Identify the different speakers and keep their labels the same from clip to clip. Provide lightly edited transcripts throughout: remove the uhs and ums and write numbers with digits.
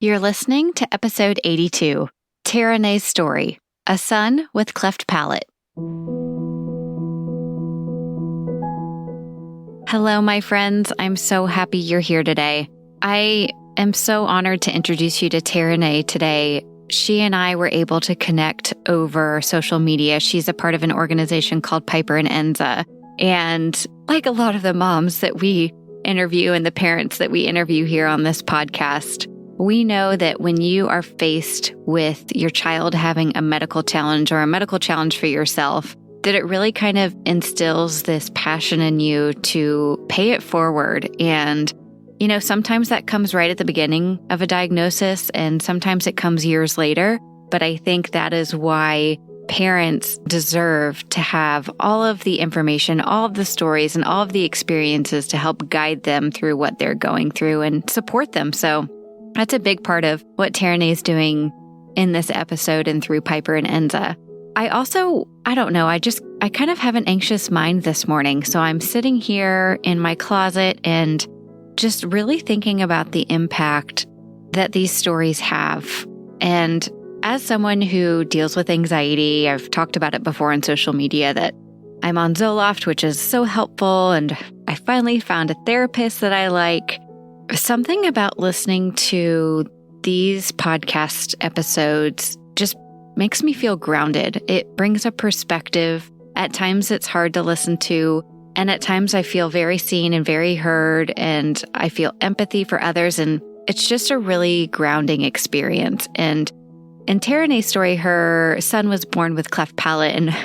Speaker 1: You're listening to episode 82, Taraneh's Story, a son with cleft palate. Hello, my friends. I'm so happy you're here today. I am so honored to introduce you to Taraneh today. She and I were able to connect over social media. She's a part of an organization called Piper and Enza. And like a lot of the moms that we interview and the parents that we interview here on this podcast, we know that when you are faced with your child having a medical challenge or a medical challenge for yourself, that it really kind of instills this passion in you to pay it forward. And, sometimes that comes right at the beginning of a diagnosis, and sometimes it comes years later. But I think that is why parents deserve to have all of the information, all of the stories, and all of the experiences to help guide them through what they're going through and support them. So that's a big part of what Taraneh is doing in this episode and through Piper and Enza. I kind of have an anxious mind this morning. So I'm sitting here in my closet and just really thinking about the impact that these stories have. And as someone who deals with anxiety, I've talked about it before on social media that I'm on Zoloft, which is so helpful. And I finally found a therapist that I like. Something about listening to these podcast episodes just makes me feel grounded. It brings a perspective. At times it's hard to listen to, and at times I feel very seen and very heard, and I feel empathy for others, and it's just a really grounding experience. And in Taraneh's story, her son was born with cleft palate, and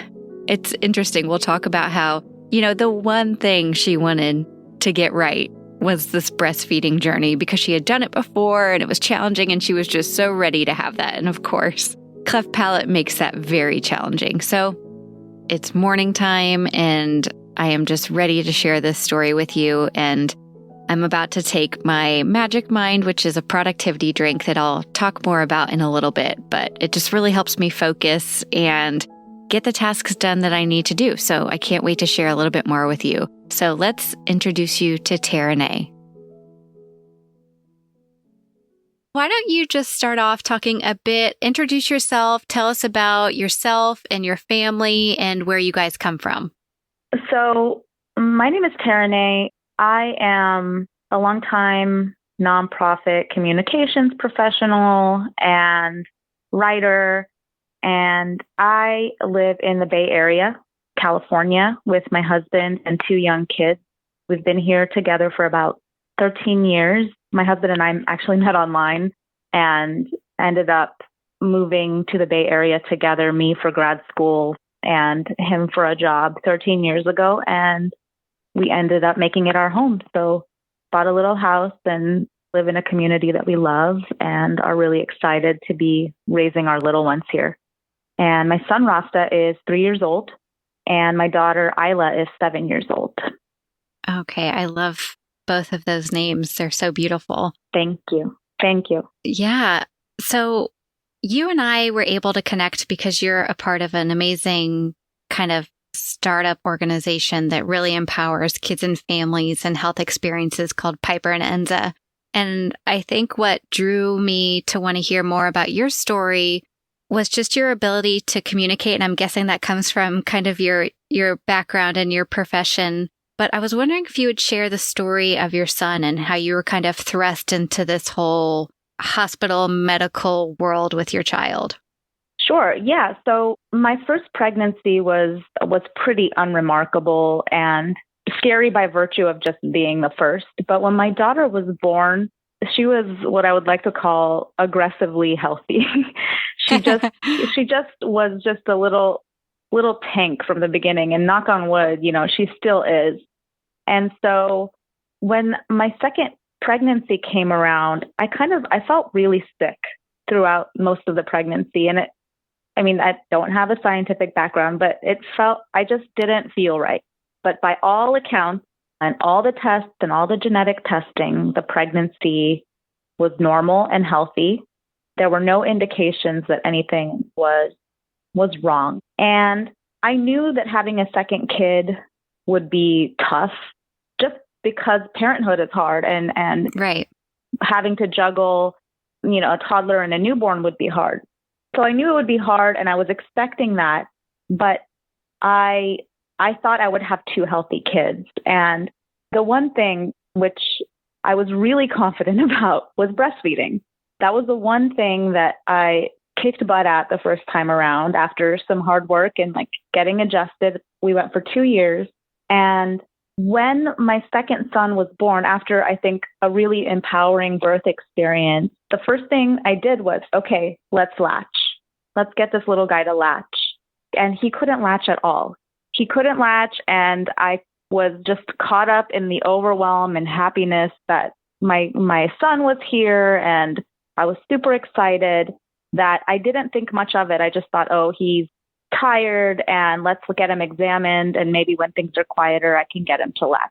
Speaker 1: it's interesting. We'll talk about how, the one thing she wanted to get right was this breastfeeding journey because she had done it before and it was challenging and she was just so ready to have that. And of course, cleft palate makes that very challenging. So it's morning time and I am just ready to share this story with you. And I'm about to take my Magic Mind, which is a productivity drink that I'll talk more about in a little bit, but it just really helps me focus and get the tasks done that I need to do. So I can't wait to share a little bit more with you. So let's introduce you to Taraneh. Why don't you just start off talking a bit, introduce yourself, tell us about yourself and your family and where you guys come from.
Speaker 2: So my name is Taraneh. I am a longtime nonprofit communications professional and writer, and I live in the Bay Area, California, with my husband and 2 young kids. We've been here together for about 13 years. My husband and I actually met online and ended up moving to the Bay Area together, me for grad school and him for a job 13 years ago. And we ended up making it our home. So bought a little house and live in a community that we love and are really excited to be raising our little ones here. And my son Rasta is 3 years old and my daughter Isla is 7 years old.
Speaker 1: Okay, I love both of those names. They're so beautiful.
Speaker 2: Thank you. Thank you.
Speaker 1: Yeah. So you and I were able to connect because you're a part of an amazing kind of startup organization that really empowers kids and families and health experiences called Piper and Enza. And I think what drew me to want to hear more about your story was just your ability to communicate. And I'm guessing that comes from kind of your background and your profession. But I was wondering if you would share the story of your son and how you were kind of thrust into this whole hospital medical world with your child.
Speaker 2: Sure. Yeah. So my first pregnancy was pretty unremarkable and scary by virtue of just being the first. But when my daughter was born, she was what I would like to call aggressively healthy. she just was just a little tank from the beginning, and knock on wood, she still is. And so when my second pregnancy came around, I felt really sick throughout most of the pregnancy. And I don't have a scientific background, but I just didn't feel right. But by all accounts and all the tests and all the genetic testing, the pregnancy was normal and healthy. There were no indications that anything was wrong. And I knew that having a second kid would be tough just because parenthood is hard and
Speaker 1: right.
Speaker 2: Having to juggle a toddler and a newborn would be hard. So I knew it would be hard, and I was expecting that, but I thought I would have two healthy kids. And the one thing which I was really confident about was breastfeeding. That was the one thing that I kicked butt at the first time around after some hard work and getting adjusted. We went for 2 years. And when my second son was born, after I think a really empowering birth experience, the first thing I did was, okay, let's latch. Let's get this little guy to latch. And he couldn't latch at all. He couldn't latch. And I was just caught up in the overwhelm and happiness that my son was here. And I was super excited that I didn't think much of it. I just thought, oh, he's tired and let's get him examined. And maybe when things are quieter, I can get him to latch.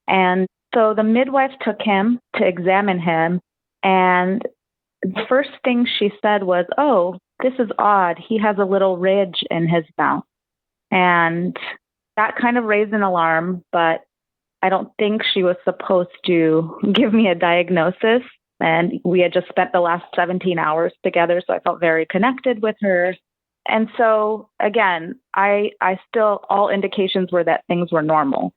Speaker 2: And so the midwife took him to examine him. And the first thing she said was, oh, this is odd. He has a little ridge in his mouth. And that kind of raised an alarm, but I don't think she was supposed to give me a diagnosis. And we had just spent the last 17 hours together, so I felt very connected with her. And so, again, I still, all indications were that things were normal.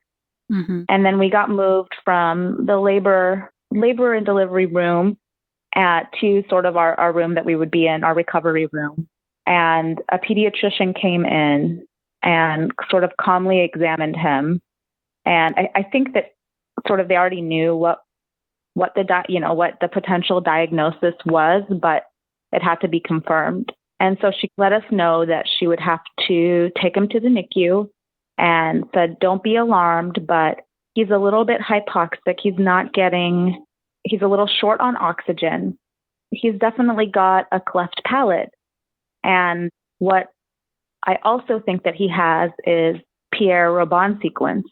Speaker 2: Mm-hmm. And then we got moved from the labor and delivery room to sort of our room that we would be in, our recovery room. And a pediatrician came in and sort of calmly examined him. And I think that sort of they already knew what the potential diagnosis was, but it had to be confirmed. And so she let us know that she would have to take him to the NICU and said, don't be alarmed, but he's a little bit hypoxic. He's a little short on oxygen. He's definitely got a cleft palate. And what I also think that he has is Pierre Robin Sequence.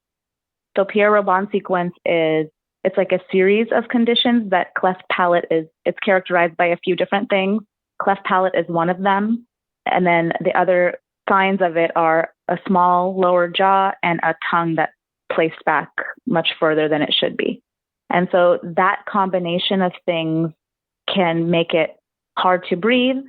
Speaker 2: So Pierre Robin Sequence it's like a series of conditions that cleft palate it's characterized by a few different things. Cleft palate is one of them. And then the other signs of it are a small lower jaw and a tongue that's placed back much further than it should be. And so that combination of things can make it hard to breathe,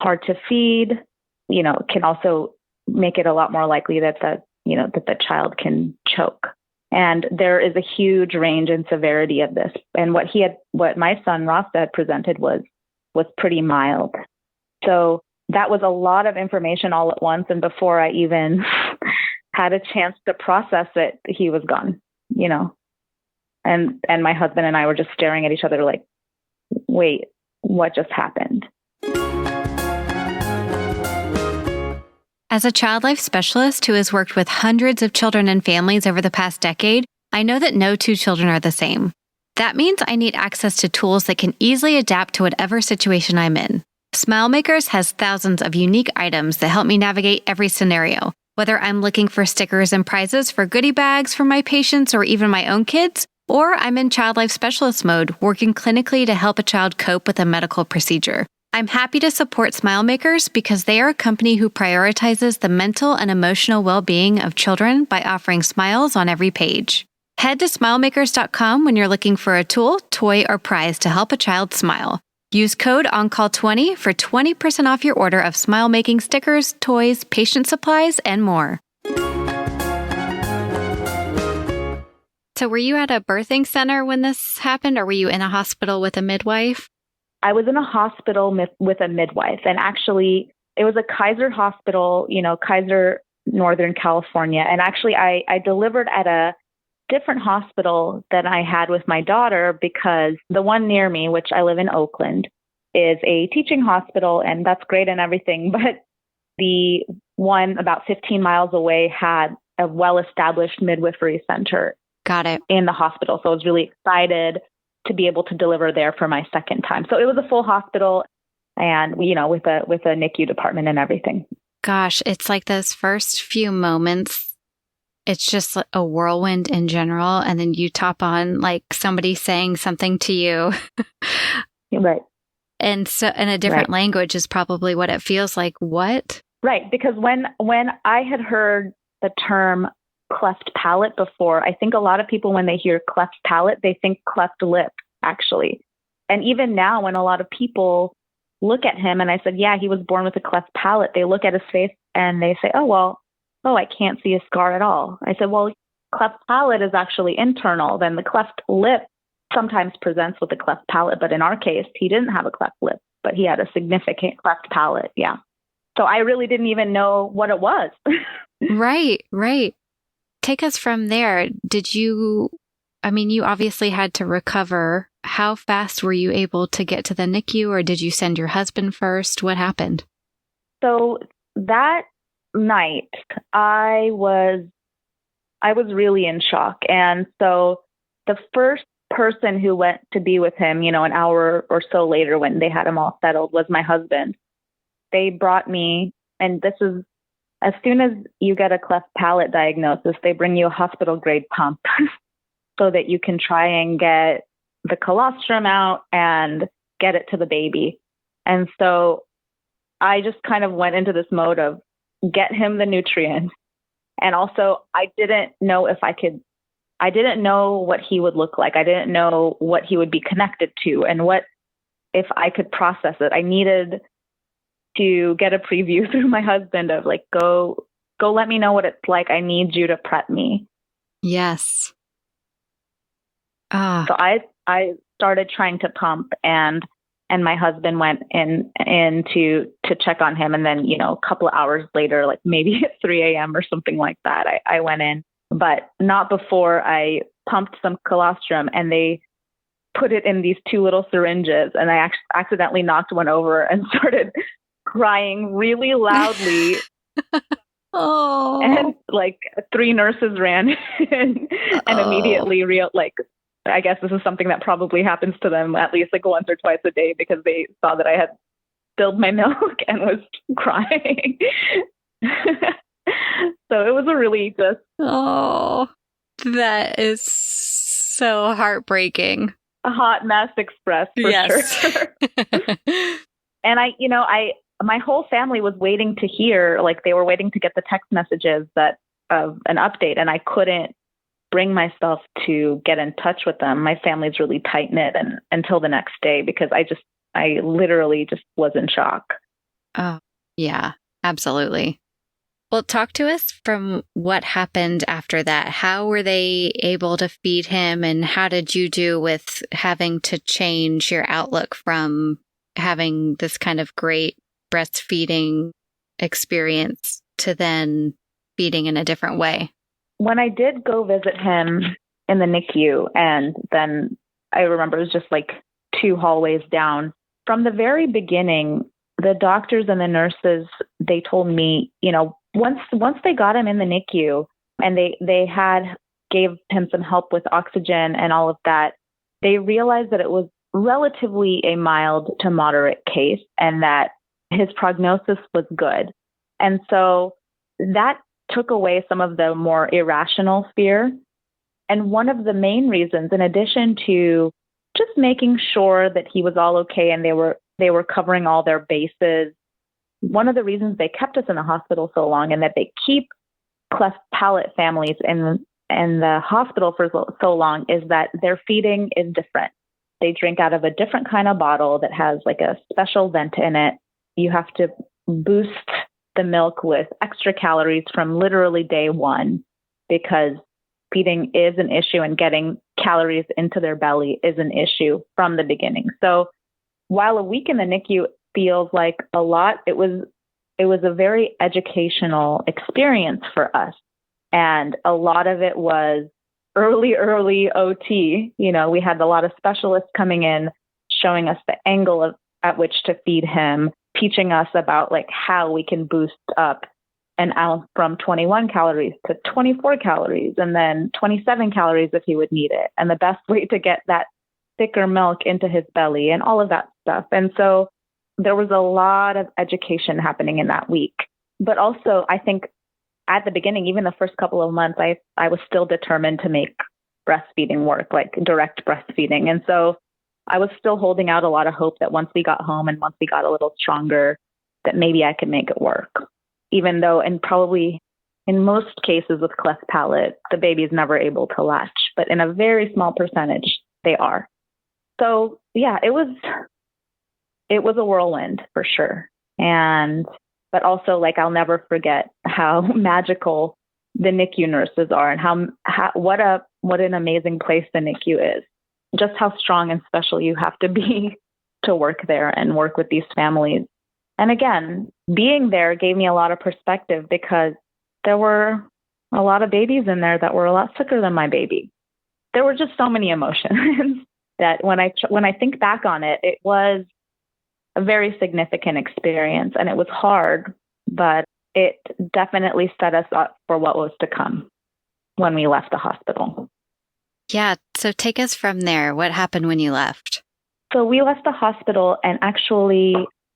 Speaker 2: hard to feed, can also make it a lot more likely that the child can choke. And there is a huge range in severity of this. And what my son Rasta had presented was pretty mild. So that was a lot of information all at once. And before I even had a chance to process it, he was gone, and my husband and I were just staring at each other like, wait, what just happened?
Speaker 1: As a child life specialist who has worked with hundreds of children and families over the past decade, I know that no two children are the same. That means I need access to tools that can easily adapt to whatever situation I'm in. SmileMakers has thousands of unique items that help me navigate every scenario. Whether I'm looking for stickers and prizes for goodie bags for my patients or even my own kids, or I'm in child life specialist mode, working clinically to help a child cope with a medical procedure. I'm happy to support SmileMakers because they are a company who prioritizes the mental and emotional well-being of children by offering smiles on every page. Head to smilemakers.com when you're looking for a tool, toy, or prize to help a child smile. Use code ONCALL20 for 20% off your order of smile-making stickers, toys, patient supplies, and more. So were you at a birthing center when this happened, or were you in a hospital with a midwife?
Speaker 2: I was in a hospital with a midwife, and actually it was a Kaiser hospital, Kaiser, Northern California. And actually I delivered at a different hospital than I had with my daughter because the one near me, which I live in Oakland, is a teaching hospital, and that's great and everything. But the one about 15 miles away had a well-established midwifery center.
Speaker 1: Got it.
Speaker 2: In the hospital. So I was really excited to be able to deliver there for my second time. So it was a full hospital and, with a NICU department and everything.
Speaker 1: Gosh, it's like those first few moments, it's just a whirlwind in general. And then you top on like somebody saying something to you.
Speaker 2: Right.
Speaker 1: And so in a different language is probably what it feels like. What?
Speaker 2: Right. Because when I had heard the term cleft palate before, I think a lot of people, when they hear cleft palate, they think cleft lip, actually. And even now, when a lot of people look at him and I said, yeah, he was born with a cleft palate, they look at his face and they say, oh, I can't see a scar at all. I said, well, cleft palate is actually internal. Then the cleft lip sometimes presents with a cleft palate. But in our case, he didn't have a cleft lip, but he had a significant cleft palate. Yeah. So I really didn't even know what it was.
Speaker 1: Right. Take us from there. You obviously had to recover. How fast were you able to get to the NICU, or did you send your husband first? What happened?
Speaker 2: So that night, I was really in shock. And so the first person who went to be with him, an hour or so later when they had him all settled, was my husband. They brought me, and this is, as soon as you get a cleft palate diagnosis, they bring you a hospital grade pump so that you can try and get the colostrum out and get it to the baby. And so I just kind of went into this mode of get him the nutrients. And also I didn't know what he would look like. I didn't know what he would be connected to and what, if I could process it. I needed to get a preview through my husband of like, go let me know what it's like. I need you to prep me.
Speaker 1: Yes.
Speaker 2: So I started trying to pump, and my husband went in to check on him. And then, a couple of hours later, like maybe at 3 a.m. or something like that, I went in, but not before I pumped some colostrum, and they put it in these 2 little syringes. And I accidentally knocked one over and started crying really loudly.
Speaker 1: Oh.
Speaker 2: And like 3 nurses ran in and immediately I guess this is something that probably happens to them at least like once or twice a day, because they saw that I had spilled my milk and was crying. So it was a really just...
Speaker 1: Oh, that is so heartbreaking.
Speaker 2: A hot mess express for sure. And my whole family was waiting to hear, like they were waiting to get the text messages of an update, and I couldn't bring myself to get in touch with them. My family's really tight knit, and until the next day, because I literally just was in shock.
Speaker 1: Oh, yeah, absolutely. Well, talk to us from what happened after that. How were they able to feed him, and how did you do with having to change your outlook from having this kind of great breastfeeding experience to then feeding in a different way?
Speaker 2: When I did go visit him in the NICU, and then I remember it was just like 2 hallways down, from the very beginning, the doctors and the nurses, they told me, once they got him in the NICU and they gave him some help with oxygen and all of that, they realized that it was relatively a mild to moderate case and that his prognosis was good. And so that took away some of the more irrational fear. And one of the main reasons, in addition to just making sure that he was all okay and they were covering all their bases, one of the reasons they kept us in the hospital so long, and that they keep cleft palate families in the hospital for so long, is that their feeding is different. They drink out of a different kind of bottle that has like a special vent in it. You have to boost the milk with extra calories from literally day one, because feeding is an issue and getting calories into their belly is an issue from the beginning. So while a week in the NICU feels like a lot, it was a very educational experience for us. And a lot of it was early OT. We had a lot of specialists coming in, showing us the angle at which to feed him, teaching us about like how we can boost up an ounce from 21 calories to 24 calories and then 27 calories if he would need it, and the best way to get that thicker milk into his belly and all of that stuff. And so there was a lot of education happening in that week. But also, I think at the beginning, even the first couple of months, I was still determined to make breastfeeding work, like direct breastfeeding. And so I was still holding out a lot of hope that once we got home and once we got a little stronger, that maybe I could make it work. Even though, and probably in most cases with cleft palate, the baby is never able to latch, but in a very small percentage, they are. So yeah, it was a whirlwind for sure. But also, like, I'll never forget how magical the NICU nurses are, and what an amazing place the NICU is. Just how strong and special you have to be to work there and work with these families. And again, being there gave me a lot of perspective, because there were a lot of babies in there that were a lot sicker than my baby. There were just so many emotions that when I think back on it, it was a very significant experience, and it was hard, but it definitely set us up for what was to come when we left the hospital.
Speaker 1: Yeah. So take us from there. What happened when you left?
Speaker 2: So we left the hospital, and actually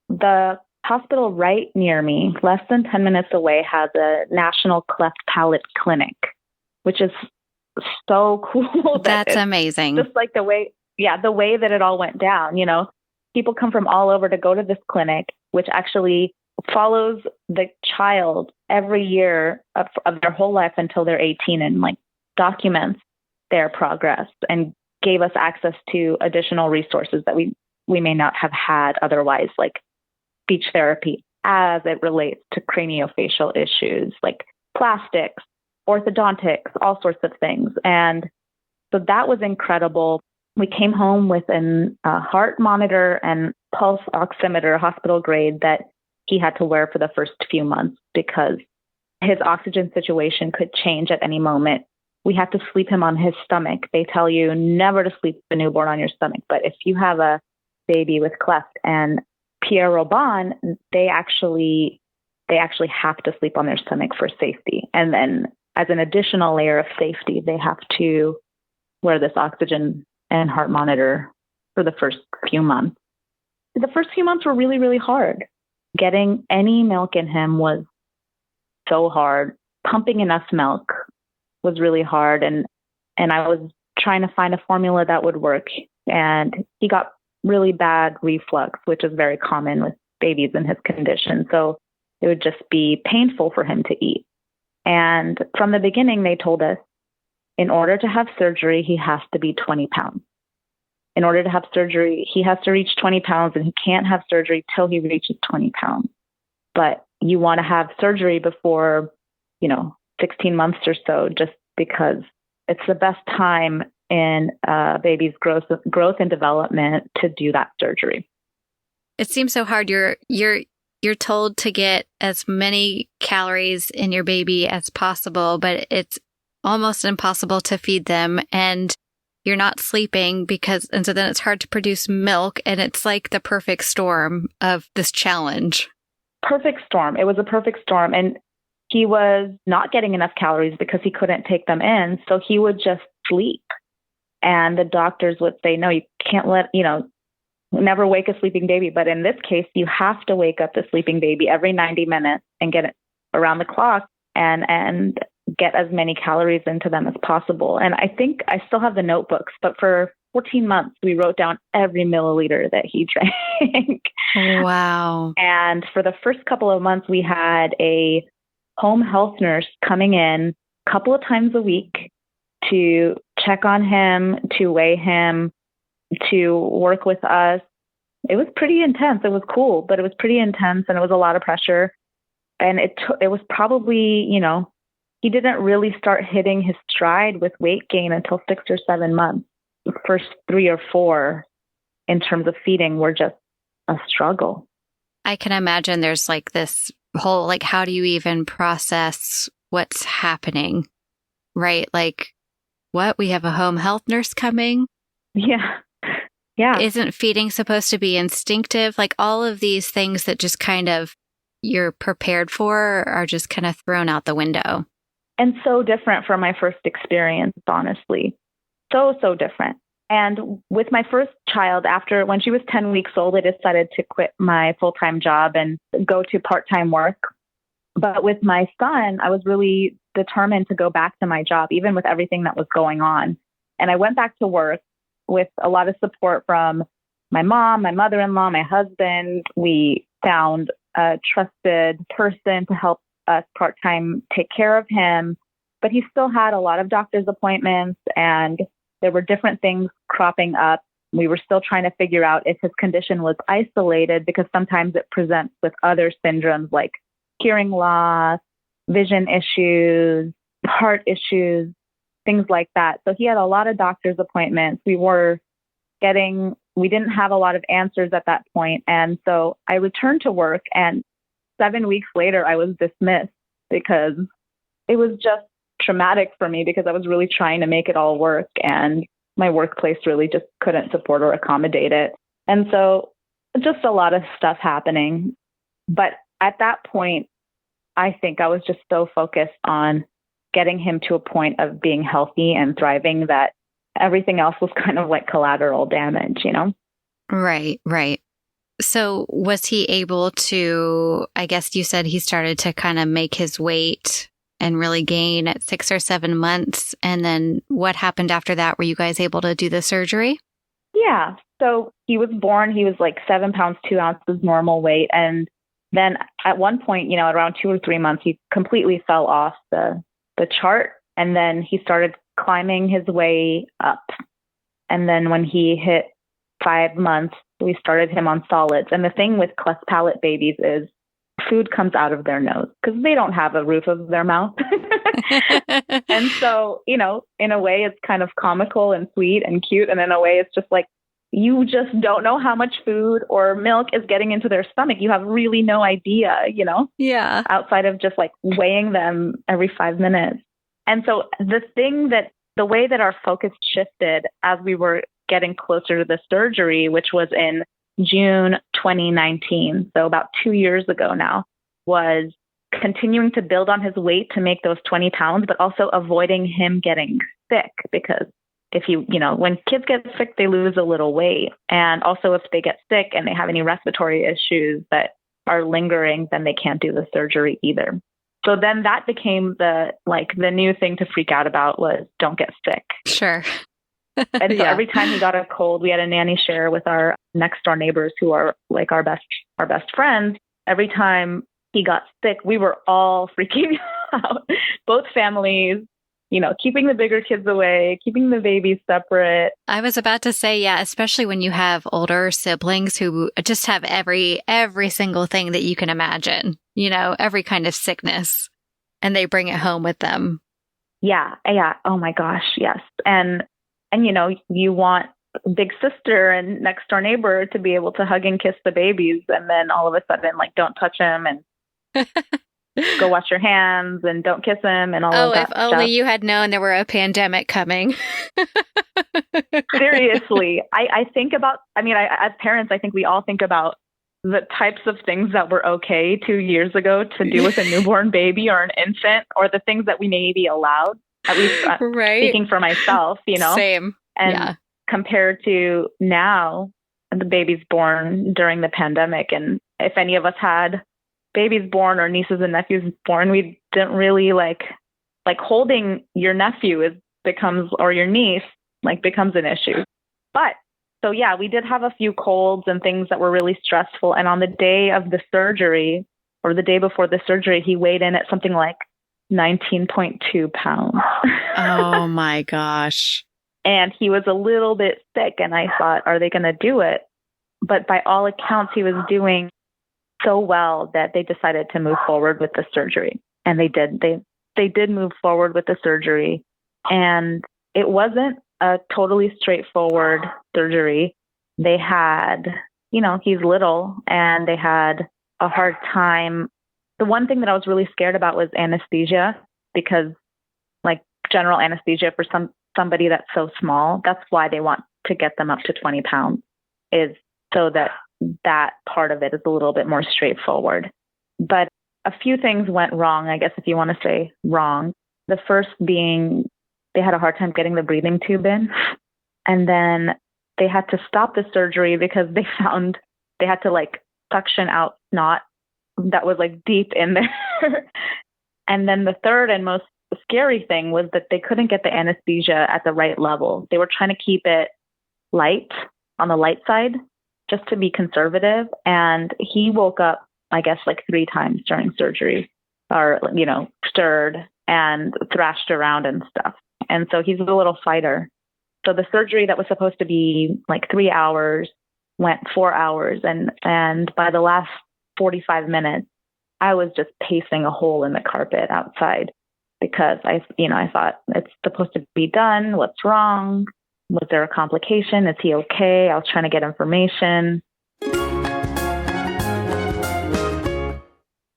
Speaker 2: the hospital right near me, less than 10 minutes away, has a national cleft palate clinic, which is so cool.
Speaker 1: That's amazing.
Speaker 2: Just like the way that it all went down, people come from all over to go to this clinic, which actually follows the child every year of their whole life until they're 18, and like documents their progress and gave us access to additional resources that we may not have had otherwise, like speech therapy as it relates to craniofacial issues like plastics, orthodontics, all sorts of things. And so that was incredible. We came home with a heart monitor and pulse oximeter, hospital grade, that he had to wear for the first few months because his oxygen situation could change at any moment. We had to sleep him on his stomach. They tell you never to sleep a newborn on your stomach. But if you have a baby with cleft and Pierre Robin, they actually have to sleep on their stomach for safety. And then as an additional layer of safety, they have to wear this oxygen and heart monitor for the first few months. The first few months were really, really hard. Getting any milk in him was so hard. Pumping enough milk was really hard. And I was trying to find a formula that would work. And he got really bad reflux, which is very common with babies in his condition. So it would just be painful for him to eat. And from the beginning, they told us, in order to have surgery, he has to be 20 pounds. In order to have surgery, he has to reach 20 pounds, and he can't have surgery till he reaches 20 pounds. But you want to have surgery before, 16 months or so, just because it's the best time in a baby's growth and development to do that surgery.
Speaker 1: It seems so hard. You're told to get as many calories in your baby as possible, but it's almost impossible to feed them, and you're not sleeping and so then it's hard to produce milk, and it's like the perfect storm of this challenge.
Speaker 2: Perfect storm. It was a perfect storm. And he was not getting enough calories because he couldn't take them in. So he would just sleep. And the doctors would say, no, you can't never wake a sleeping baby. But in this case, you have to wake up the sleeping baby every 90 minutes and get it around the clock and get as many calories into them as possible. And I think I still have the notebooks, but for 14 months, we wrote down every milliliter that he drank.
Speaker 1: Wow.
Speaker 2: And for the first couple of months, we had a home health nurse coming in a couple of times a week to check on him, to weigh him, to work with us. It was pretty intense. It was cool, but it was pretty intense, and it was a lot of pressure. And it was probably, he didn't really start hitting his stride with weight gain until 6 or 7 months. The first 3 or 4 in terms of feeding were just a struggle.
Speaker 1: I can imagine there's like this whole, like, how do you even process what's happening, right? Like, what? We have a home health nurse coming?
Speaker 2: Yeah. Yeah.
Speaker 1: Isn't feeding supposed to be instinctive? Like, all of these things that just kind of you're prepared for are just kind of thrown out the window.
Speaker 2: And so different from my first experience, honestly. So different. And with my first child, when she was 10 weeks old, I decided to quit my full-time job and go to part-time work. But with my son, I was really determined to go back to my job, even with everything that was going on. And I went back to work with a lot of support from my mom, my mother-in-law, my husband. We found a trusted person to help us part-time take care of him. But he still had a lot of doctor's appointments, and there were different things cropping up We were still trying to figure out if his condition was isolated, because sometimes it presents with other syndromes like hearing loss, vision issues, heart issues, things like that. So he had a lot of doctor's appointments. We didn't have a lot of answers at that point. And so I returned to work, and 7 weeks later, I was dismissed because it was just traumatic for me, because I was really trying to make it all work, and my workplace really just couldn't support or accommodate it. And so just a lot of stuff happening. But at that point, I think I was just so focused on getting him to a point of being healthy and thriving that everything else was kind of like collateral damage, you know?
Speaker 1: Right, right. So was he able to, I guess you said he started to kind of make his weight and really gain at 6 or 7 months. And then what happened after that? Were you guys able to do the surgery?
Speaker 2: Yeah. So he was born, he was like 7 pounds, 2 ounces normal weight. And then at one point, you know, around 2 or 3 months, he completely fell off the chart. And then he started climbing his way up. And then when he hit 5 months, we started him on solids. And the thing with cleft palate babies is food comes out of their nose because they don't have a roof of their mouth. And so, you know, in a way it's kind of comical and sweet and cute. And in a way it's just like, you just don't know how much food or milk is getting into their stomach. You have really no idea, you know?
Speaker 1: Yeah.
Speaker 2: Outside of just like weighing them every 5 minutes. And so the way that our focus shifted as we were getting closer to the surgery, which was in June 2019, so about 2 years ago now, was continuing to build on his weight to make those 20 pounds, but also avoiding him getting sick, because when kids get sick, they lose a little weight. And also if they get sick and they have any respiratory issues that are lingering, then they can't do the surgery either. So then that became the new thing to freak out about was don't get sick.
Speaker 1: Sure.
Speaker 2: And so every time he got a cold, we had a nanny share with our next door neighbors who are like our best friends. Every time he got sick, we were all freaking out, both families, you know, keeping the bigger kids away, keeping the babies separate.
Speaker 1: I was about to say, yeah, especially when you have older siblings who just have every single thing that you can imagine, you know, every kind of sickness, and they bring it home with them.
Speaker 2: Yeah. Oh my gosh. Yes. And you know, you want big sister and next door neighbor to be able to hug and kiss the babies. And then all of a sudden, like, don't touch them and go wash your hands and don't kiss them and all of that stuff.
Speaker 1: Oh, if only you had known there were a pandemic coming.
Speaker 2: Seriously. I think about, as parents, I think we all think about the types of things that were okay 2 years ago to do with a newborn baby or an infant, or the things that we may be allowed. At least
Speaker 1: right.
Speaker 2: Speaking for myself, you know,
Speaker 1: same.
Speaker 2: And compared to now, the baby's born during the pandemic. And if any of us had babies born or nieces and nephews born, we didn't really like holding your nephew or your niece becomes an issue. But so yeah, we did have a few colds and things that were really stressful. And on the day of the surgery or the day before the surgery, he weighed in at something like 19.2 pounds.
Speaker 1: Oh my gosh.
Speaker 2: And he was a little bit sick, and I thought, are they going to do it? But by all accounts, he was doing so well that they decided to move forward with the surgery. And they did. They did move forward with the surgery. And it wasn't a totally straightforward surgery. They had, you know, he's little, and they had a hard time. The one thing that I was really scared about was anesthesia, because like general anesthesia for somebody that's so small, that's why they want to get them up to 20 pounds, is so that part of it is a little bit more straightforward. But a few things went wrong, I guess, if you want to say wrong. The first being they had a hard time getting the breathing tube in. And then they had to stop the surgery because they found they had to suction out snot that was deep in there. And then the third and most scary thing was that they couldn't get the anesthesia at the right level. They were trying to keep it light, on the light side, just to be conservative. And he woke up, I guess, 3 times during surgery, or, stirred and thrashed around and stuff. And so he's a little fighter. So the surgery that was supposed to be like 3 hours went 4 hours. And by the last 45 minutes, I was just pacing a hole in the carpet outside because I thought it's supposed to be done. What's wrong? Was there a complication? Is he okay? I was trying to get information.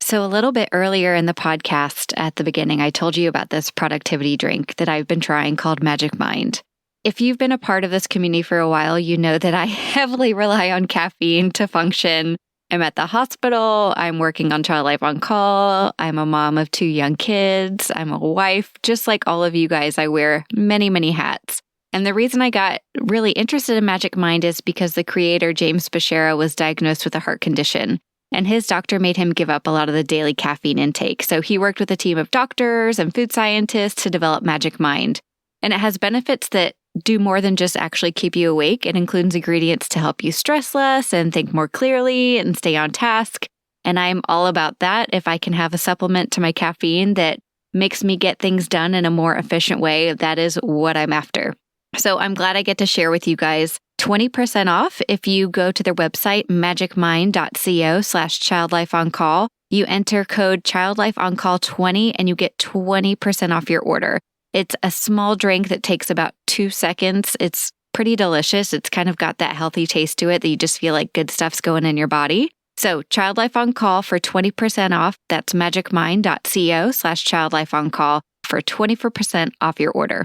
Speaker 1: So a little bit earlier in the podcast at the beginning, I told you about this productivity drink that I've been trying called Magic Mind. If you've been a part of this community for a while, you know that I heavily rely on caffeine to function. I'm at the hospital. I'm working on Child Life on Call. I'm a mom of 2 young kids. I'm a wife. Just like all of you guys, I wear many, many hats. And the reason I got really interested in Magic Mind is because the creator, James Bashara, was diagnosed with a heart condition. And his doctor made him give up a lot of the daily caffeine intake. So he worked with a team of doctors and food scientists to develop Magic Mind. And it has benefits that do more than just actually keep you awake. It includes ingredients to help you stress less and think more clearly and stay on task. And I'm all about that. If I can have a supplement to my caffeine that makes me get things done in a more efficient way, that is what I'm after. So I'm glad I get to share with you guys 20% off if you go to their website, magicmind.co/childlifeoncall. You enter code childlifeoncall20 and you get 20% off your order. It's a small drink that takes about 2 seconds. It's pretty delicious. It's kind of got that healthy taste to it that you just feel like good stuff's going in your body. So Child Life on Call for 20% off. That's magicmind.co/childlifeoncall for 20% off your order.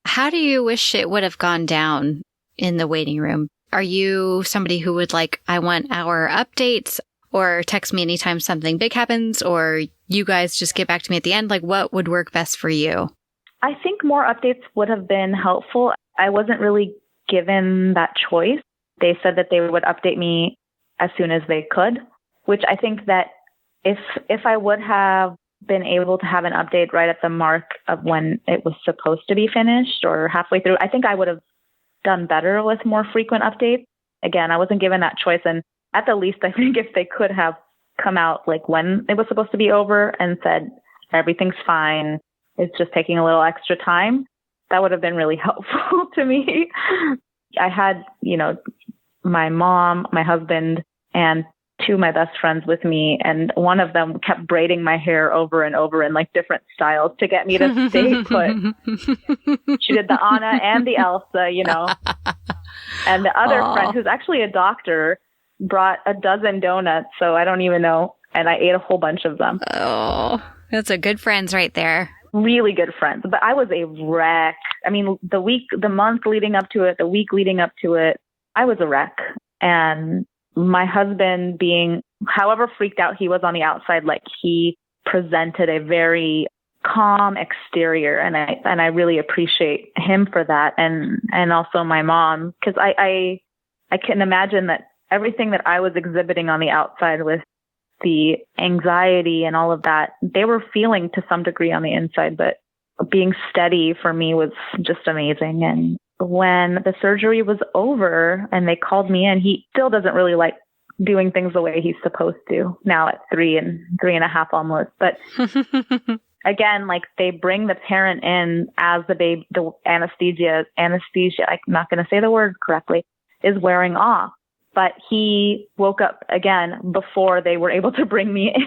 Speaker 1: How do you wish it would have gone down in the waiting room? Are you somebody who would I want our updates, or text me anytime something big happens, or you guys just get back to me at the end? What would work best for you?
Speaker 2: I think more updates would have been helpful. I wasn't really given that choice. They said that they would update me as soon as they could, which I think that if I would have been able to have an update right at the mark of when it was supposed to be finished or halfway through, I think I would have done better with more frequent updates. Again, I wasn't given that choice. And at the least, I think if they could have come out when it was supposed to be over and said, everything's fine, it's just taking a little extra time, that would have been really helpful to me. I had, my mom, my husband, and 2 of my best friends with me, and one of them kept braiding my hair over and over in different styles to get me to stay put. She did the Anna and the Elsa, and the other friend, who's actually a doctor, brought a dozen donuts. So I don't even know. And I ate a whole bunch of them.
Speaker 1: Oh, that's a good friends right there.
Speaker 2: Really good friends. But I was a wreck. I mean, the month leading up to it, the week leading up to it, I was a wreck. And my husband, being however freaked out he was on the outside, he presented a very calm exterior, and I really appreciate him for that, and also my mom, because I can imagine that everything that I was exhibiting on the outside with the anxiety and all of that, they were feeling to some degree on the inside, but being steady for me was just amazing. And when the surgery was over and they called me in, he still doesn't really like doing things the way he's supposed to now at 3.5 almost. But again, they bring the parent in as the baby, the anesthesia, I'm not going to say the word correctly, is wearing off. But he woke up again before they were able to bring me in.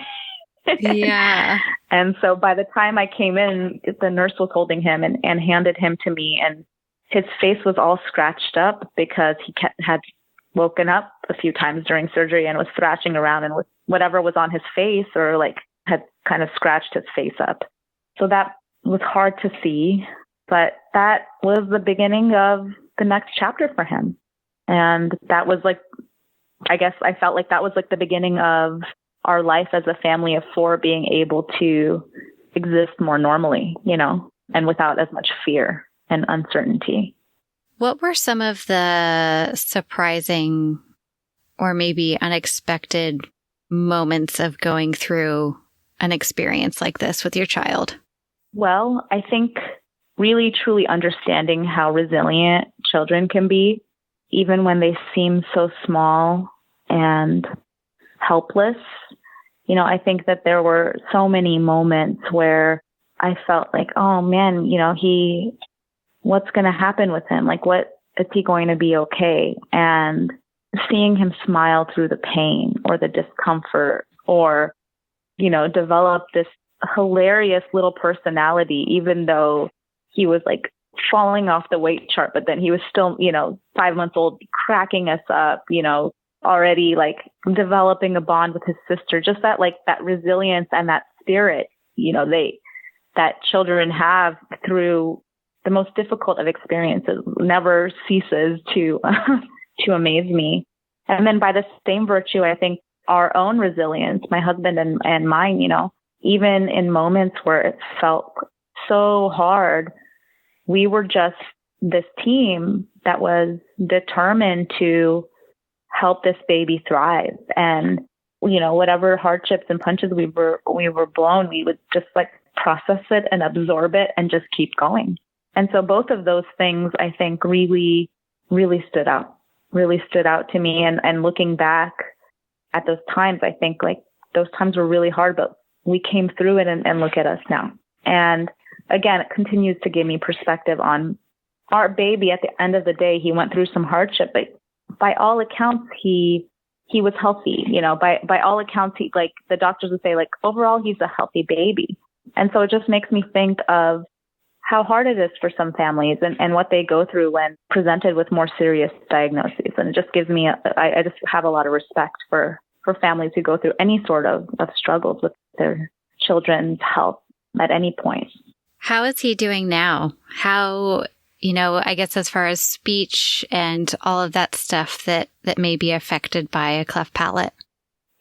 Speaker 1: Yeah.
Speaker 2: And so by the time I came in, the nurse was holding him and handed him to me, and his face was all scratched up because he had woken up a few times during surgery and was thrashing around, and with whatever was on his face or had kind of scratched his face up. So that was hard to see, but that was the beginning of the next chapter for him. And that was I guess I felt like that was the beginning of our life as a family of 4 being able to exist more normally, and without as much fear and uncertainty.
Speaker 1: What were some of the surprising or maybe unexpected moments of going through an experience like this with your child?
Speaker 2: Well, I think really truly understanding how resilient children can be, even when they seem so small and helpless. I think that there were so many moments where I felt like, oh man, what's going to happen with him? Like, what is he going to be okay? And seeing him smile through the pain or the discomfort, or, develop this hilarious little personality, even though he was like falling off the weight chart, but then he was still, 5 months old, cracking us up, already like developing a bond with his sister, just that resilience and that spirit, that children have through the most difficult of experiences never ceases to amaze me. And then by the same virtue, I think our own resilience, my husband and mine, even in moments where it felt so hard, we were just this team that was determined to help this baby thrive. And, whatever hardships and punches we were blown, we would just like process it and absorb it and just keep going. And so both of those things, I think, really, really stood out to me. And looking back at those times, I think like those times were really hard, but we came through it, and look at us now. And again, it continues to give me perspective on our baby. At the end of the day, he went through some hardship, but by all accounts, he was healthy. By all accounts, he, like the doctors would say, like overall, he's a healthy baby. And so it just makes me think of how hard it is for some families and what they go through when presented with more serious diagnoses. And it just gives me, I just have a lot of respect for families who go through any sort of struggles with their children's health at any point.
Speaker 1: How is he doing now? How, I guess as far as speech and all of that stuff that may be affected by a cleft palate?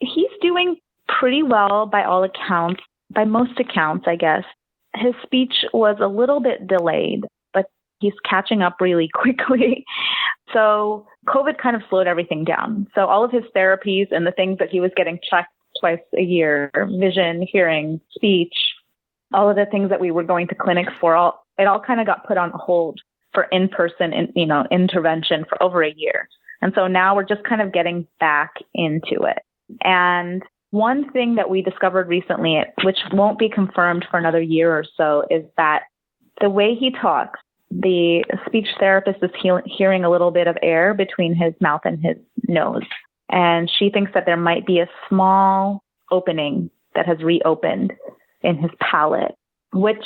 Speaker 2: He's doing pretty well by all accounts, by most accounts, I guess. His speech was a little bit delayed, but he's catching up really quickly. So COVID kind of slowed everything down. So all of his therapies and the things that he was getting checked twice a year, vision, hearing, speech, all of the things that we were going to clinics for, it all kind of got put on hold for in-person, intervention for over a year. And so now we're just kind of getting back into it. And one thing that we discovered recently, which won't be confirmed for another year or so, is that the way he talks, the speech therapist is hearing a little bit of air between his mouth and his nose. And she thinks that there might be a small opening that has reopened in his palate, which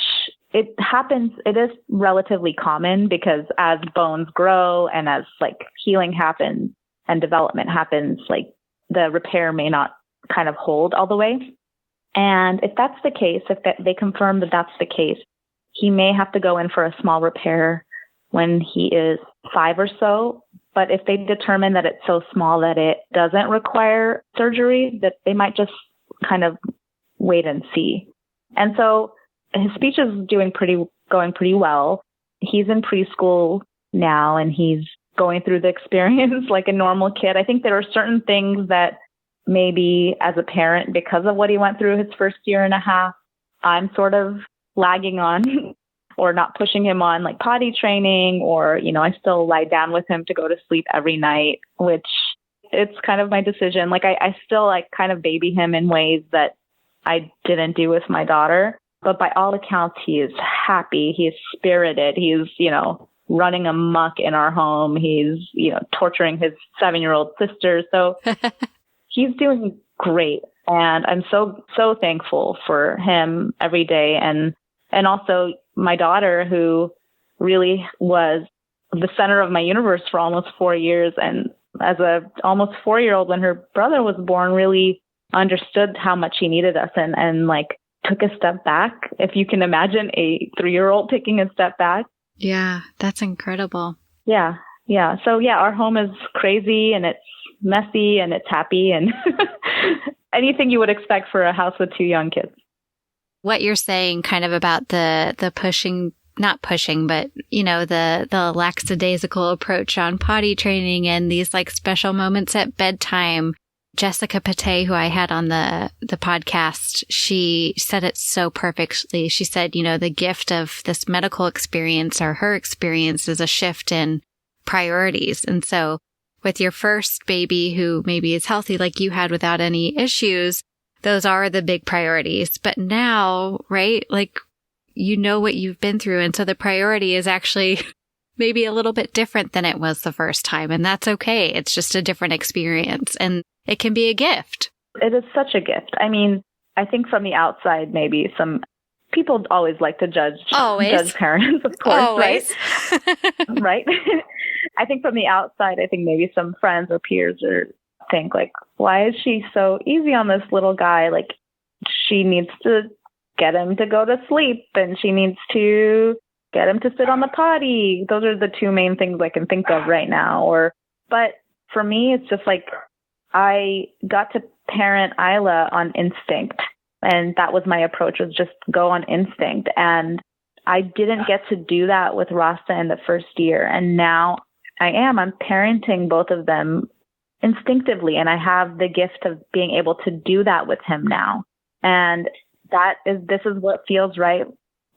Speaker 2: it is relatively common because as bones grow and as like healing happens and development happens, like the repair may not kind of hold all the way. And if that's the case, if they confirm that that's the case, he may have to go in for a small repair when he is 5 or so. But if they determine that it's so small that it doesn't require surgery, that they might just kind of wait and see. And so his speech is going pretty well. He's in preschool now and he's going through the experience like a normal kid. I think there are certain things that maybe as a parent, because of what he went through his first year and a half, I'm sort of lagging on or not pushing him on like potty training, or, I still lie down with him to go to sleep every night, which it's kind of my decision. Like I still like kind of baby him in ways that I didn't do with my daughter. But by all accounts, he is happy. He is spirited. He is, running amok in our home. He's, torturing his 7-year-old sister. So he's doing great. And I'm so, so thankful for him every day. And also my daughter, who really was the center of my universe for almost 4 years. And as a almost 4-year-old, when her brother was born, really understood how much he needed us and like took a step back. If you can imagine a 3-year-old taking a step back.
Speaker 1: Yeah, that's incredible.
Speaker 2: Yeah. So our home is crazy and it's messy and it's happy and anything you would expect for a house with 2 young kids.
Speaker 1: What you're saying kind of about the pushing, not pushing, but, the lackadaisical approach on potty training and these like special moments at bedtime. Jessica Pate, who I had on the podcast, she said it so perfectly. She said, the gift of this medical experience or her experience is a shift in priorities. And so with your first baby who maybe is healthy like you had without any issues, those are the big priorities. But now, right, like you know what you've been through. And so the priority is actually maybe a little bit different than it was the first time. And that's okay. It's just a different experience. And it can be a gift.
Speaker 2: It is such a gift. I mean, I think from the outside, maybe some people always like to judge parents, of course,
Speaker 1: always.
Speaker 2: Right? Right? I think from the outside, I think maybe some friends or peers think like, why is she so easy on this little guy? Like, she needs to get him to go to sleep and she needs to get him to sit on the potty. Those are the two main things I can think of right now. But for me, it's just like I got to parent Isla on instinct. And that was my approach, was just go on instinct. And I didn't get to do that with Rasta in the first year. And now I'm parenting both of them instinctively. And I have the gift of being able to do that with him now. And this is what feels right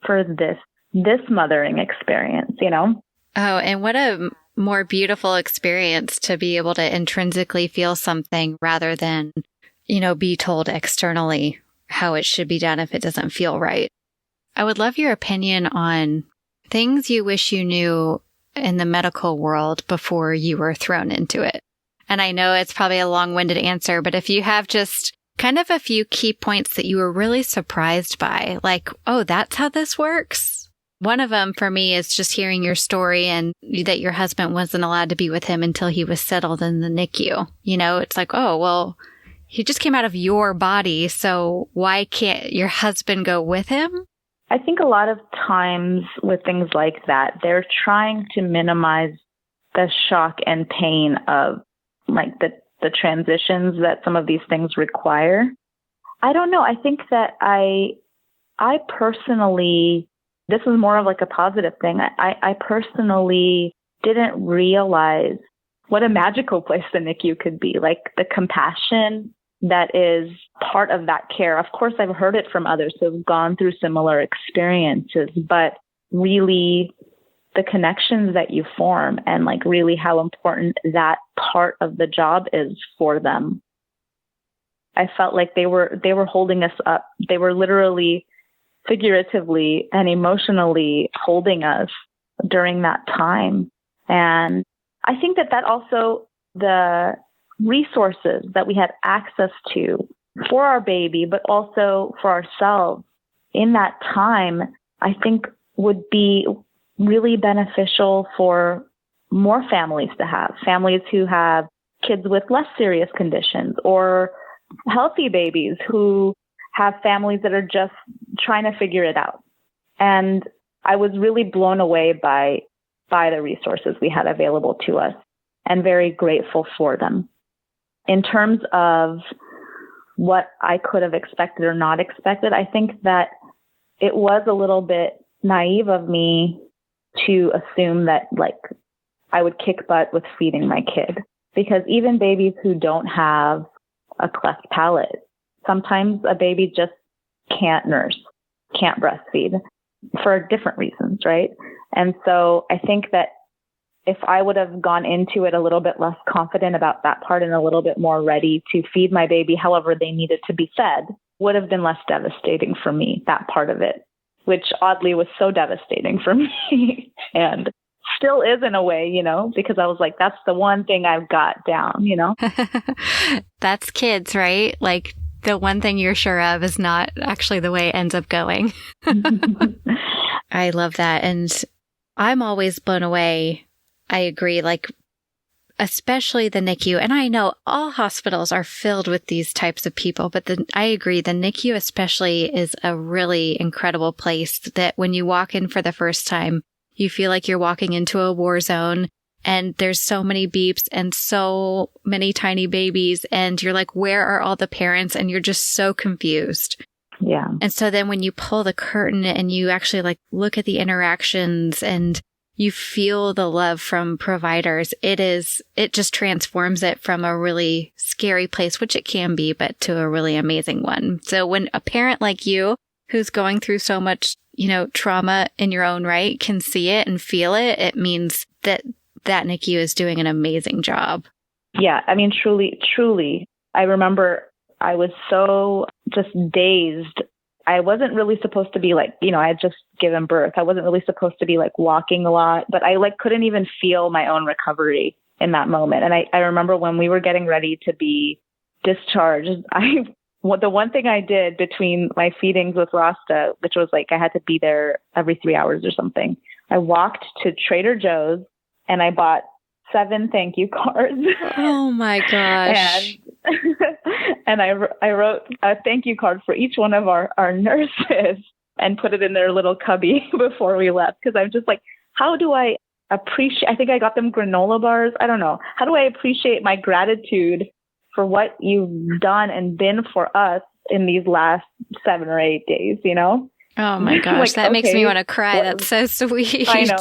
Speaker 2: for this mothering experience, you know?
Speaker 1: Oh, and what a more beautiful experience to be able to intrinsically feel something rather than, be told externally how it should be done if it doesn't feel right. I would love your opinion on things you wish you knew in the medical world before you were thrown into it. And I know it's probably a long-winded answer, but if you have just kind of a few key points that you were really surprised by, like, oh, that's how this works. One of them for me is just hearing your story and that your husband wasn't allowed to be with him until he was settled in the NICU. It's like, oh, well, he just came out of your body, so why can't your husband go with him?
Speaker 2: I think a lot of times with things like that, they're trying to minimize the shock and pain of like the transitions that some of these things require. I don't know. I think that I personally, this is more of like a positive thing. I personally didn't realize what a magical place the NICU could be, like the compassion that is part of that care. Of course, I've heard it from others who have gone through similar experiences, but really the connections that you form and like really how important that part of the job is for them. I felt like they were holding us up. They were literally, figuratively and emotionally holding us during that time. And I think that also the resources that we had access to for our baby, but also for ourselves in that time, I think would be really beneficial for more families to have, families who have kids with less serious conditions or healthy babies who have families that are just trying to figure it out. And I was really blown away by the resources we had available to us and very grateful for them. In terms of what I could have expected or not expected, I think that it was a little bit naive of me to assume that like I would kick butt with feeding my kid, because even babies who don't have a cleft palate, sometimes a baby just can't nurse, can't breastfeed for different reasons, right? And so I think that if I would have gone into it a little bit less confident about that part and a little bit more ready to feed my baby however they needed to be fed, would have been less devastating for me, that part of it, which oddly was so devastating for me and still is in a way, because I was like, that's the one thing I've got down,
Speaker 1: That's kids, right? Like the one thing you're sure of is not actually the way it ends up going. I love that. And I'm always blown away. I agree, like, especially the NICU. And I know all hospitals are filled with these types of people, but I agree, the NICU especially is a really incredible place that when you walk in for the first time, you feel like you're walking into a war zone and there's so many beeps and so many tiny babies. And you're like, where are all the parents? And you're just so confused.
Speaker 2: Yeah.
Speaker 1: And so then when you pull the curtain and you actually like look at the interactions and you feel the love from providers, it just transforms it from a really scary place, which it can be, but to a really amazing one. So when a parent like you, who's going through so much, trauma in your own right, can see it and feel it, it means that NICU is doing an amazing job.
Speaker 2: Yeah. I mean, truly, I remember I was so just dazed I wasn't really supposed to be like, I had just given birth. I wasn't really supposed to be like walking a lot, but I like couldn't even feel my own recovery in that moment. And I remember when we were getting ready to be discharged, the one thing I did between my feedings with Rasta, which was like I had to be there every 3 hours or something, I walked to Trader Joe's and I bought 7 thank you cards.
Speaker 1: Oh my gosh.
Speaker 2: And I wrote a thank you card for each one of our nurses and put it in their little cubby before we left. Because I'm just like, how do I appreciate, I think I got them granola bars. I don't know. How do I appreciate my gratitude for what you've done and been for us in these last 7 or 8 days,
Speaker 1: Oh my gosh, like, that makes me want to cry. That's so sweet.
Speaker 2: I know.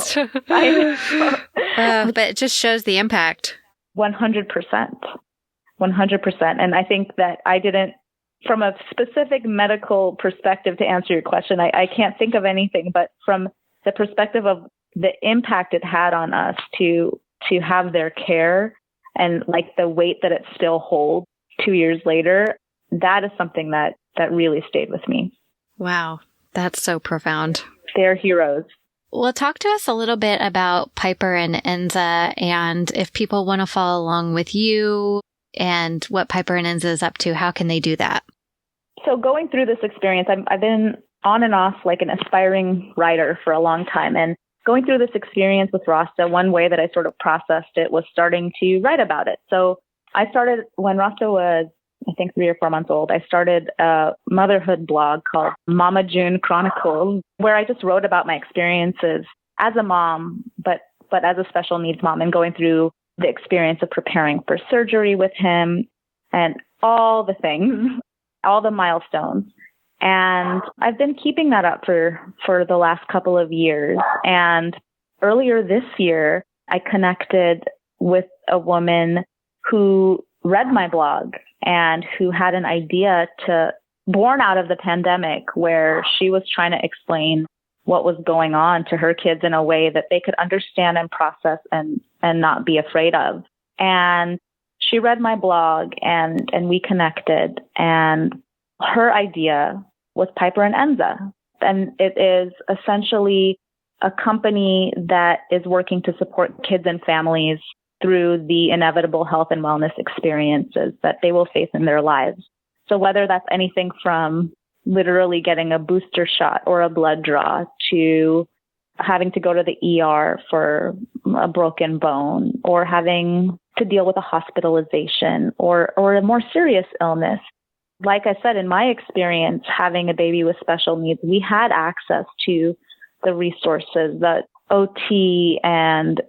Speaker 1: But it just shows the impact.
Speaker 2: 100%. 100%. And I think that I didn't, from a specific medical perspective to answer your question, I can't think of anything, but from the perspective of the impact it had on us to have their care and like the weight that it still holds 2 years later, that is something that really stayed with me.
Speaker 1: Wow. That's so profound.
Speaker 2: They're heroes.
Speaker 1: Well, talk to us a little bit about Piper and Enza, and if people want to follow along with you and what Piper and Enza is up to, how can they do that?
Speaker 2: So going through this experience, I've been on and off like an aspiring writer for a long time. And going through this experience with Rasta, one way that I sort of processed it was starting to write about it. So I started when Rasta was, I think, 3 or 4 months old. I started a motherhood blog called Mama June Chronicles, where I just wrote about my experiences as a mom, but as a special needs mom, and going through the experience of preparing for surgery with him and all the things, all the milestones. And I've been keeping that up for the last couple of years. And earlier this year, I connected with a woman who read my blog and who had an idea born out of the pandemic, where she was trying to explain what was going on to her kids in a way that they could understand and process and not be afraid of. And she read my blog and we connected, and her idea was Piper and Enza. And it is essentially a company that is working to support kids and families through the inevitable health and wellness experiences that they will face in their lives. So whether that's anything from literally getting a booster shot or a blood draw to having to go to the ER for a broken bone, or having to deal with a hospitalization or a more serious illness. Like I said, in my experience, having a baby with special needs, we had access to the resources, the OT and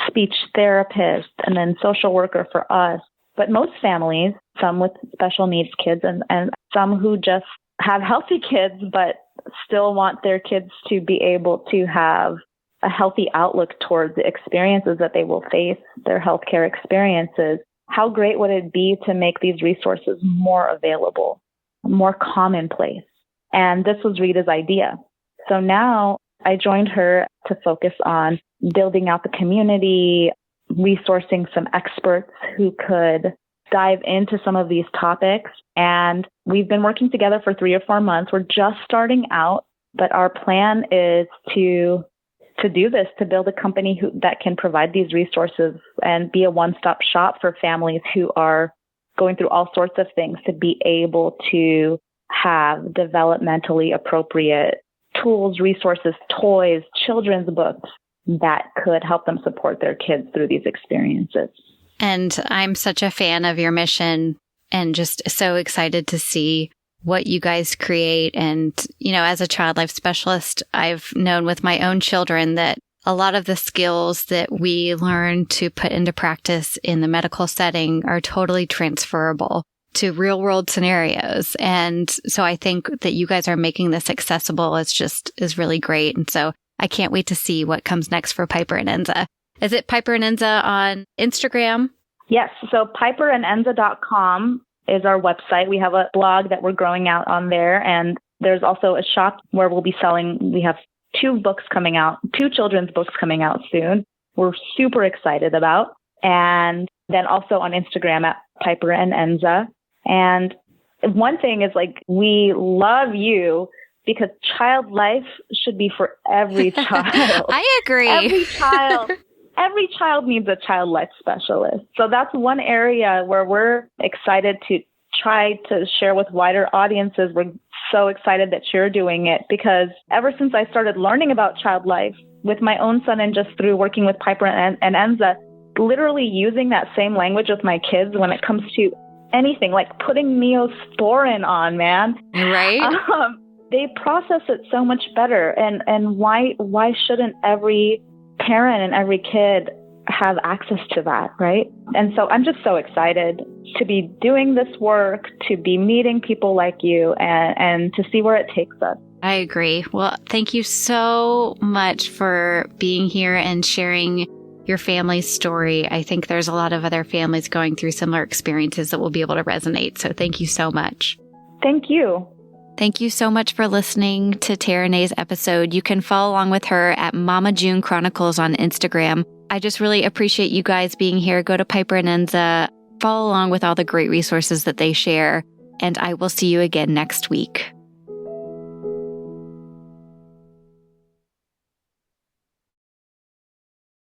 Speaker 2: speech therapist, and then social worker for us. But most families, some with special needs kids and some who just have healthy kids, but still want their kids to be able to have a healthy outlook towards the experiences that they will face, their healthcare experiences. How great would it be to make these resources more available, more commonplace? And this was Rita's idea. So now I joined her to focus on building out the community, resourcing some experts who could dive into some of these topics. And we've been working together for 3 or 4 months. We're just starting out, but our plan is to do this, to build a company that can provide these resources and be a one-stop shop for families who are going through all sorts of things, to be able to have developmentally appropriate tools, resources, toys, children's books that could help them support their kids through these experiences.
Speaker 1: And I'm such a fan of your mission and just so excited to see what you guys create. And, as a child life specialist, I've known with my own children that a lot of the skills that we learn to put into practice in the medical setting are totally transferable to real world scenarios. And so I think that you guys are making this accessible is really great. And so I can't wait to see what comes next for Piper and Enza. Is it Piper and Enza on Instagram? Yes.
Speaker 2: So piperandenza.com is our website. We have a blog that we're growing out on there. And there's also a shop where we'll be selling. We have 2 books coming out, 2 children's books coming out soon. We're super excited about. And then also on Instagram at Piper and Enza. And one thing is, like, we love you, because child life should be for every child.
Speaker 1: I agree.
Speaker 2: Every child needs a child life specialist. So that's one area where we're excited to try to share with wider audiences. We're so excited that you're doing it, because ever since I started learning about child life with my own son and just through working with Piper and Enza, literally using that same language with my kids when it comes to anything, like putting Neosporin on, man.
Speaker 1: Right.
Speaker 2: They process it so much better. And why shouldn't every parent and every kid have access to that, right? And so I'm just so excited to be doing this work, to be meeting people like you, and to see where it takes us.
Speaker 1: I agree. Well, thank you so much for being here and sharing your family's story. I think there's a lot of other families going through similar experiences that will be able to resonate. So thank you so much.
Speaker 2: Thank you.
Speaker 1: Thank you so much for listening to Taraneh's episode. You can follow along with her at Mama June Chronicles on Instagram. I just really appreciate you guys being here. Go to Piper and Enza, follow along with all the great resources that they share, and I will see you again next week.